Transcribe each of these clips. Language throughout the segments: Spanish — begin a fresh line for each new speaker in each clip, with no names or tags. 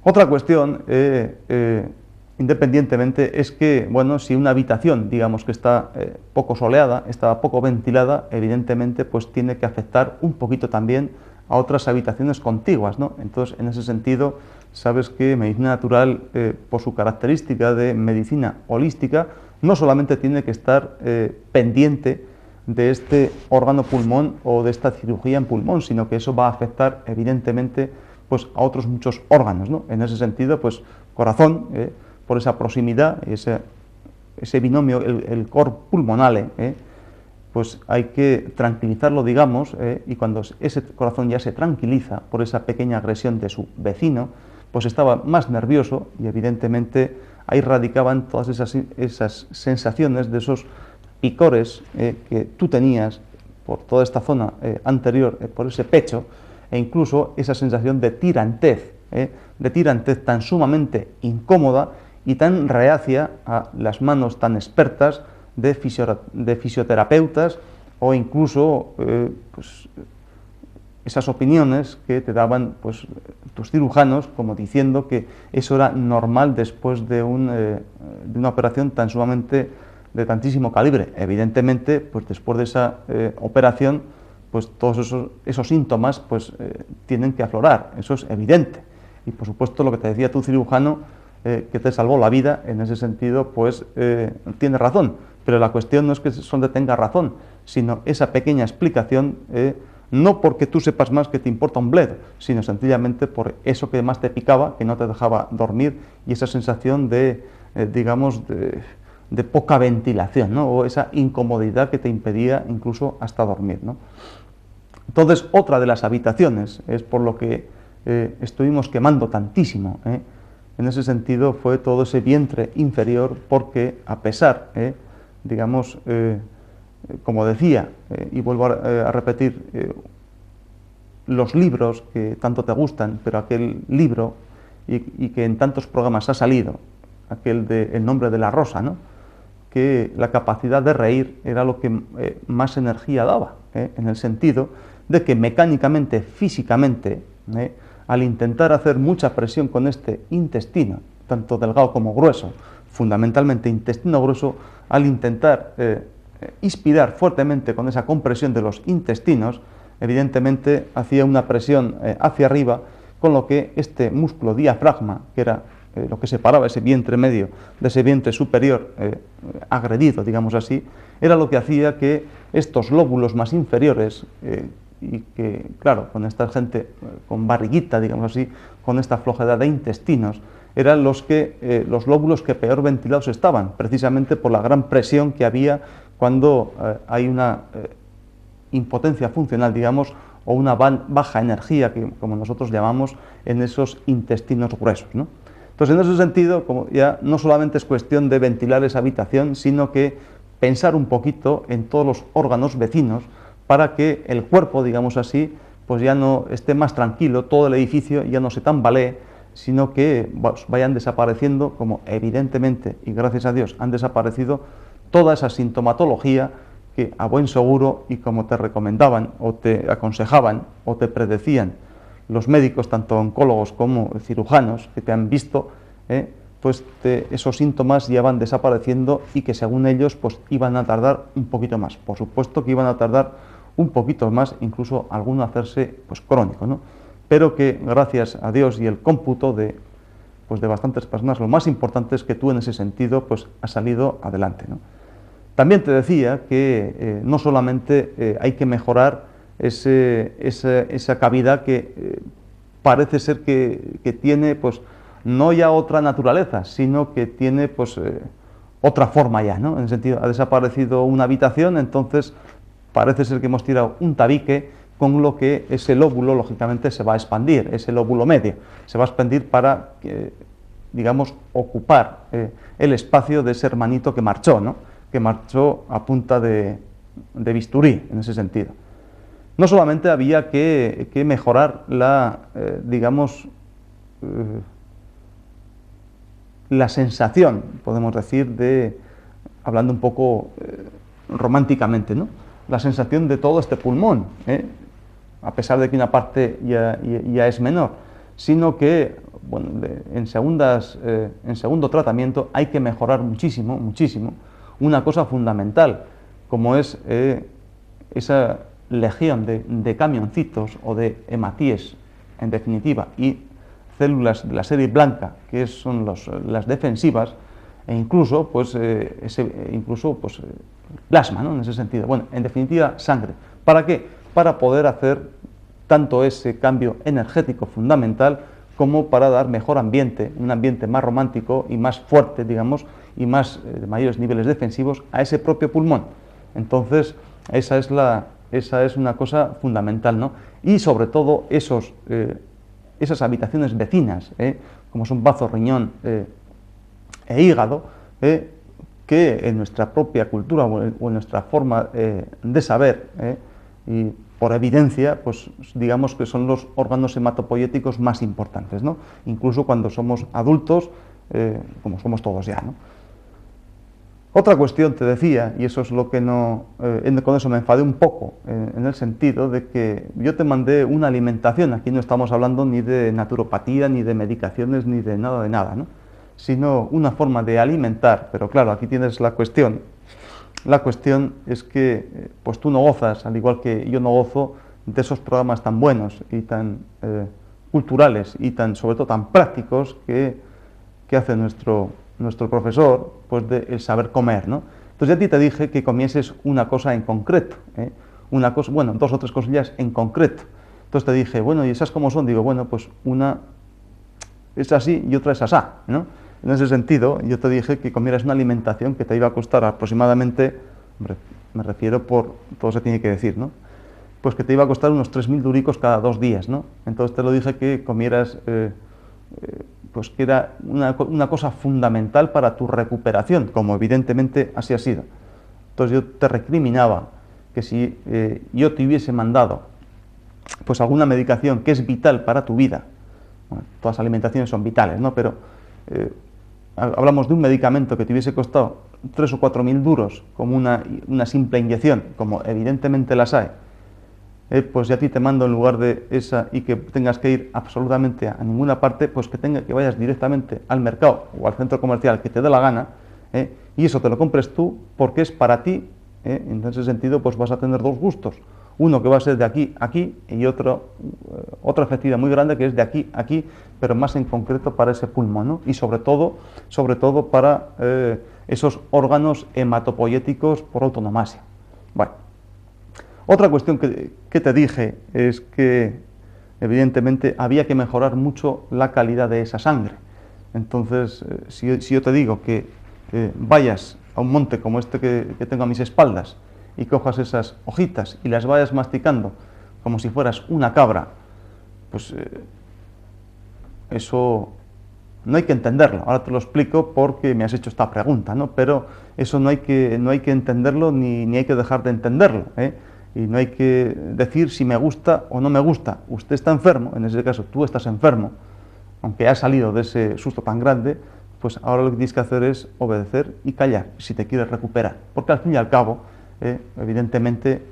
Otra cuestión, independientemente, es que, bueno, si una habitación, digamos que está poco soleada, está poco ventilada, evidentemente, pues tiene que afectar un poquito también a otras habitaciones contiguas, ¿no? Entonces, en ese sentido, sabes que medicina natural, por su característica de medicina holística, no solamente tiene que estar pendiente de este órgano pulmón o de esta cirugía en pulmón, sino que eso va a afectar, evidentemente, pues a otros muchos órganos, ¿no? En ese sentido, pues corazón, por esa proximidad, ese binomio, el cor pulmonale, pues hay que tranquilizarlo, digamos, y cuando ese corazón ya se tranquiliza por esa pequeña agresión de su vecino, pues estaba más nervioso y evidentemente ahí radicaban todas esas sensaciones de esos picores que tú tenías por toda esta zona anterior, por ese pecho, e incluso esa sensación de tirantez tan sumamente incómoda y tan reacia a las manos tan expertas de fisioterapeutas o incluso pues, esas opiniones que te daban pues, tus cirujanos, como diciendo que eso era normal después de una operación tan sumamente de tantísimo calibre. Evidentemente, pues después de esa operación, pues todos esos síntomas pues, tienen que aflorar, eso es evidente. Y por supuesto lo que te decía tu cirujano, que te salvó la vida, en ese sentido, pues tiene razón. Pero la cuestión no es que solo tenga razón, sino esa pequeña explicación, no porque tú sepas más que te importa un bledo, sino sencillamente por eso que más te picaba, que no te dejaba dormir, y esa sensación de, digamos, de poca ventilación, ¿no? O esa incomodidad que te impedía incluso hasta dormir, ¿no? Entonces, otra de las habitaciones, es por lo que estuvimos quemando tantísimo, en ese sentido fue todo ese vientre inferior, porque a pesar, digamos, como decía, y vuelvo a repetir, los libros que tanto te gustan, pero aquel libro y que en tantos programas ha salido, aquel de El nombre de la rosa, ¿no? Que la capacidad de reír era lo que más energía daba, en el sentido de que mecánicamente, físicamente, al intentar hacer mucha presión con este intestino, tanto delgado como grueso, fundamentalmente intestino grueso, al intentar inspirar fuertemente con esa compresión de los intestinos, evidentemente hacía una presión hacia arriba, con lo que este músculo diafragma, que era lo que separaba ese vientre medio de ese vientre superior agredido, digamos así, era lo que hacía que estos lóbulos más inferiores, y que, claro, con esta gente con barriguita, digamos así, con esta flojedad de intestinos, eran los lóbulos que peor ventilados estaban, precisamente por la gran presión que había cuando hay una impotencia funcional, digamos, o una baja energía, que, como nosotros llamamos, en esos intestinos gruesos, ¿no? Entonces, en ese sentido, como ya no solamente es cuestión de ventilar esa habitación, sino que pensar un poquito en todos los órganos vecinos para que el cuerpo, digamos así, pues ya no esté más tranquilo, todo el edificio ya no se tambalee, sino que vayan desapareciendo, como evidentemente, y gracias a Dios, han desaparecido toda esa sintomatología que a buen seguro, y como te recomendaban, o te aconsejaban, o te predecían los médicos, tanto oncólogos como cirujanos, que te han visto, pues esos síntomas ya van desapareciendo y que según ellos pues iban a tardar un poquito más. Por supuesto que iban a tardar un poquito más, incluso alguno hacerse pues crónico, ¿no? Pero que gracias a Dios y el cómputo de bastantes personas, lo más importante es que tú en ese sentido pues has salido adelante, ¿no? También te decía que no solamente hay que mejorar esa cavidad que parece ser que tiene pues no ya otra naturaleza, sino que tiene pues otra forma ya, ¿no? En el sentido, ha desaparecido una habitación, entonces parece ser que hemos tirado un tabique, con lo que ese lóbulo, lógicamente, se va a expandir, ese lóbulo medio, se va a expandir para, digamos, ocupar el espacio de ese hermanito que marchó, ¿no? Que marchó a punta de bisturí, en ese sentido. No solamente había que mejorar digamos, la sensación, podemos decir, hablando un poco románticamente, ¿no? La sensación de todo este pulmón, a pesar de que una parte ya es menor, sino que bueno, en segundo tratamiento hay que mejorar muchísimo, muchísimo, una cosa fundamental, como es esa legión de camioncitos o de hematíes, en definitiva, y células de la serie blanca, que son las defensivas, e incluso, plasma, ¿no? En ese sentido. Bueno, en definitiva, sangre. ¿Para qué? Para poder hacer tanto ese cambio energético fundamental como para dar mejor ambiente, un ambiente más romántico y más fuerte, digamos, y más de mayores niveles defensivos a ese propio pulmón. Entonces, esa es una cosa fundamental, ¿no? Y sobre todo esas habitaciones vecinas, como son bazo, riñón e hígado, que en nuestra propia cultura o en nuestra forma de saber, y por evidencia, pues digamos que son los órganos hematopoyéticos más importantes, ¿no? Incluso cuando somos adultos, como somos todos ya, ¿no? Otra cuestión te decía, y eso es lo que con eso me enfadé un poco, en el sentido de que yo te mandé una alimentación, aquí no estamos hablando ni de naturopatía, ni de medicaciones, ni de nada, ¿no? Sino una forma de alimentar, pero claro, aquí tienes la cuestión. La cuestión es que pues tú no gozas, al igual que yo no gozo, de esos programas tan buenos y tan culturales y sobre todo tan prácticos que hace nuestro profesor, pues del saber comer, ¿no? Entonces ya a ti te dije que comieses una cosa en concreto, una cosa, bueno, 2 o 3 cosillas en concreto. Entonces te dije, bueno, ¿y esas cómo son? Digo, bueno, pues una es así y otra es asá, ¿no? En ese sentido, yo te dije que comieras una alimentación que te iba a costar aproximadamente, hombre, me refiero por, todo se tiene que decir, ¿no? Pues que te iba a costar unos 3.000 duricos cada 2 días, ¿no? Entonces te lo dije que comieras, pues que era una cosa fundamental para tu recuperación, como evidentemente así ha sido. Entonces yo te recriminaba que si yo te hubiese mandado pues alguna medicación que es vital para tu vida, bueno, todas las alimentaciones son vitales, ¿no? Pero hablamos de un medicamento que te hubiese costado 3 o 4.000 duros como una simple inyección, como evidentemente las hay, pues ya a ti te mando en lugar de esa y que tengas que ir absolutamente a ninguna parte, pues que vayas directamente al mercado o al centro comercial que te dé la gana, y eso te lo compres tú porque es para ti, en ese sentido pues vas a tener 2 gustos, uno que va a ser de aquí a aquí y otra efectividad muy grande que es de aquí a aquí, pero más en concreto para ese pulmón, ¿no? Y sobre todo para esos órganos hematopoyéticos por autonomasia. Bueno, otra cuestión que te dije es que evidentemente había que mejorar mucho la calidad de esa sangre. Entonces, si yo te digo que vayas a un monte como este que tengo a mis espaldas y cojas esas hojitas y las vayas masticando como si fueras una cabra, pues eso no hay que entenderlo. Ahora te lo explico porque me has hecho esta pregunta, ¿no? Pero eso no hay que entenderlo ni hay que dejar de entenderlo, y no hay que decir si me gusta o no me gusta. Usted está enfermo, en ese caso tú estás enfermo, aunque has salido de ese susto tan grande, pues ahora lo que tienes que hacer es obedecer y callar si te quieres recuperar, porque al fin y al cabo, evidentemente,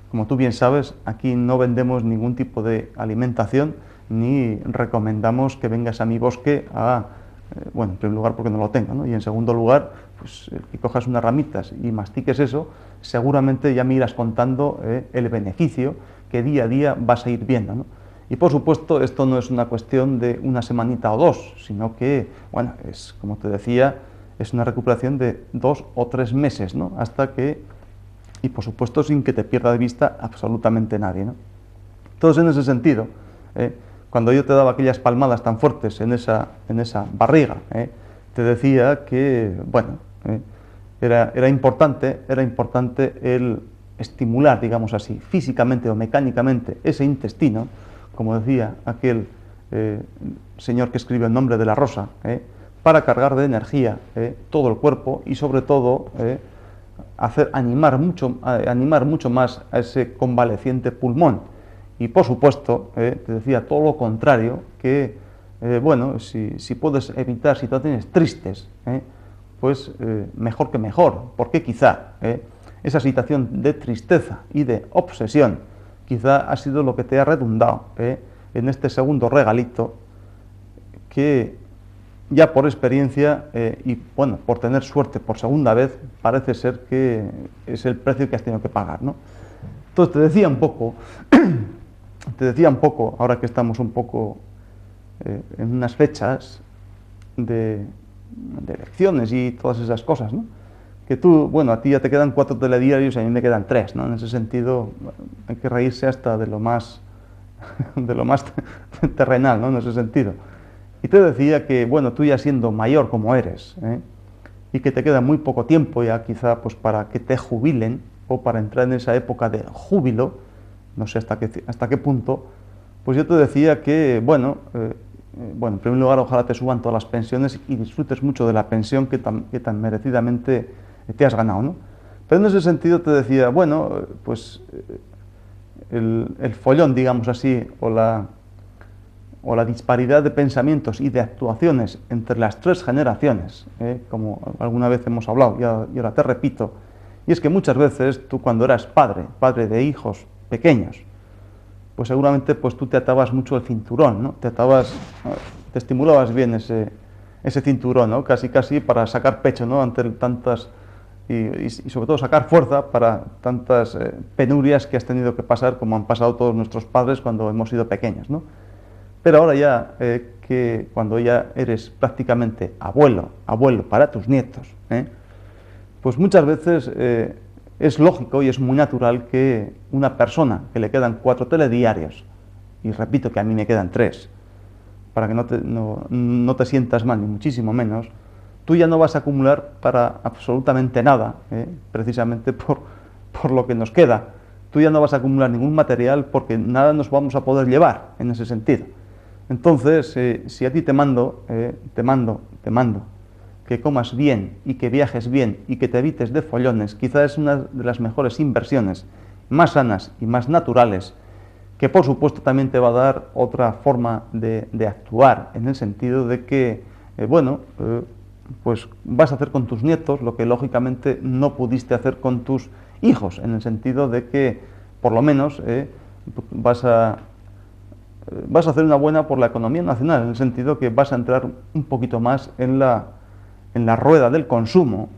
como tú bien sabes, aquí no vendemos ningún tipo de alimentación ni recomendamos que vengas a mi bosque bueno, en primer lugar porque no lo tengo, ¿no? Y en segundo lugar, pues que cojas unas ramitas y mastiques eso, seguramente ya me irás contando el beneficio que día a día vas a ir viendo, ¿no? Y por supuesto, esto no es una cuestión de una semanita o 2, sino que, bueno, es, como te decía, es una recuperación de 2 o 3 meses, ¿no? Hasta que, y por supuesto sin que te pierda de vista absolutamente nadie, ¿no? Entonces, en ese sentido, cuando yo te daba aquellas palmadas tan fuertes en esa barriga, te decía que, bueno, era importante el estimular, digamos así, físicamente o mecánicamente ese intestino, como decía aquel señor que escribe El nombre de la rosa, para cargar de energía todo el cuerpo y sobre todo animar mucho más a ese convaleciente pulmón. Y por supuesto, te decía todo lo contrario, que bueno, si puedes evitar situaciones tristes, pues mejor que mejor, porque quizá esa situación de tristeza y de obsesión quizá ha sido lo que te ha redundado en este segundo regalito que ya por experiencia y bueno, por tener suerte por segunda vez, parece ser que es el precio que has tenido que pagar, ¿no? Entonces te decía un poco, ahora que estamos un poco en unas fechas de elecciones y todas esas cosas, ¿no? Que tú, bueno, a ti ya te quedan 4 telediarios y a mí me quedan 3, ¿no? En ese sentido hay que reírse hasta de lo más terrenal, ¿no? En ese sentido. Y te decía que, bueno, tú ya siendo mayor como eres, y que te queda muy poco tiempo ya quizá pues para que te jubilen o para entrar en esa época de júbilo, no sé hasta qué punto, pues yo te decía que, bueno, en primer lugar ojalá te suban todas las pensiones y disfrutes mucho de la pensión que tan merecidamente te has ganado, ¿no? Pero en ese sentido te decía, bueno, pues el follón, digamos así, o la disparidad de pensamientos y de actuaciones entre las 3 generaciones, como alguna vez hemos hablado y ahora te repito, y es que muchas veces tú cuando eras padre de hijos pequeños, pues seguramente pues tú te atabas mucho el cinturón, ¿no? Te estimulabas bien ese cinturón, ¿no? Casi para sacar pecho, ¿no? Ante tantas y sobre todo sacar fuerza para tantas penurias que has tenido que pasar como han pasado todos nuestros padres cuando hemos sido pequeños, ¿no? Pero ahora ya que cuando ya eres prácticamente abuelo para tus nietos, pues muchas veces es lógico y es muy natural que una persona que le quedan 4 telediarios, y repito que a mí me quedan 3, para que no te sientas mal, ni muchísimo menos, tú ya no vas a acumular para absolutamente nada, precisamente por lo que nos queda. Tú ya no vas a acumular ningún material porque nada nos vamos a poder llevar en ese sentido. Entonces, si a ti te mando que comas bien y que viajes bien y que te evites de follones, quizás es una de las mejores inversiones, más sanas y más naturales, que por supuesto también te va a dar otra forma de actuar, en el sentido de que, pues vas a hacer con tus nietos lo que lógicamente no pudiste hacer con tus hijos, en el sentido de que por lo menos vas a hacer una buena por la economía nacional, en el sentido que vas a entrar un poquito más en la rueda del consumo,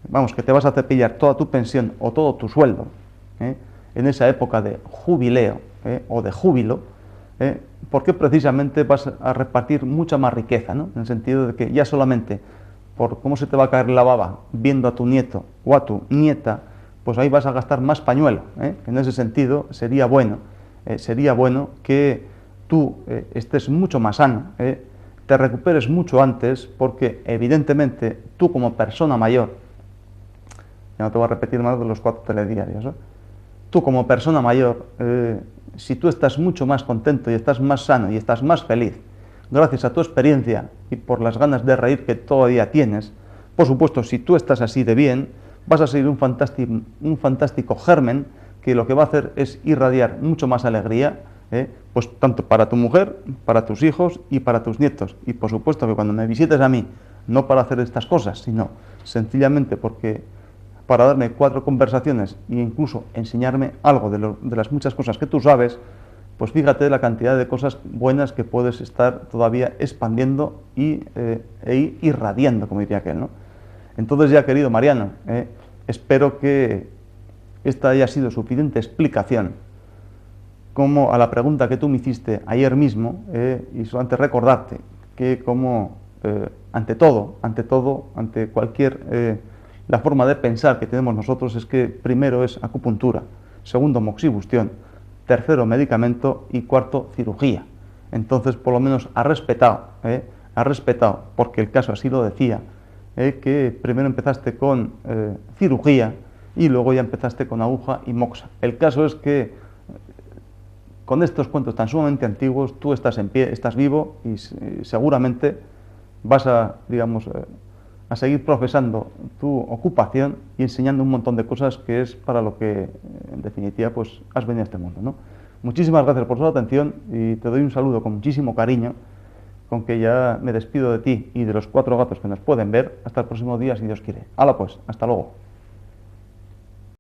vamos, que te vas a cepillar toda tu pensión o todo tu sueldo en esa época de jubileo o de júbilo, porque precisamente vas a repartir mucha más riqueza, ¿no? En el sentido de que ya solamente por cómo se te va a caer la baba viendo a tu nieto o a tu nieta, pues ahí vas a gastar más pañuelo. En ese sentido sería bueno que tú estés mucho más sano, te recuperes mucho antes, porque evidentemente tú como persona mayor, ya no te voy a repetir más de los 4 telediarios, tú como persona mayor, si tú estás mucho más contento y estás más sano y estás más feliz, gracias a tu experiencia y por las ganas de reír que todavía tienes, por supuesto, si tú estás así de bien, vas a ser un fantástico germen que lo que va a hacer es irradiar mucho más alegría, pues tanto para tu mujer, para tus hijos y para tus nietos. Y por supuesto que cuando me visites a mí, no para hacer estas cosas, sino sencillamente para darme 4 conversaciones e incluso enseñarme algo de las muchas cosas que tú sabes, pues fíjate la cantidad de cosas buenas que puedes estar todavía expandiendo e irradiando, como diría aquel, ¿no? Entonces ya, querido Mariano, espero que esta haya sido suficiente explicación como a la pregunta que tú me hiciste ayer mismo, y solamente recordarte que como ante cualquier la forma de pensar que tenemos nosotros es que primero es acupuntura, segundo moxibustión, tercero medicamento y cuarto cirugía. Entonces por lo menos ha respetado, porque el caso así lo decía, que primero empezaste con cirugía y luego ya empezaste con aguja y moxa. El caso es que con estos cuentos tan sumamente antiguos tú estás en pie, estás vivo y seguramente vas a, digamos, a seguir profesando tu ocupación y enseñando un montón de cosas que es para lo que en definitiva pues has venido a este mundo, ¿no? Muchísimas gracias por su atención y te doy un saludo con muchísimo cariño, con que ya me despido de ti y de los 4 gatos que nos pueden ver. Hasta el próximo día, si Dios quiere. Hala pues, hasta luego.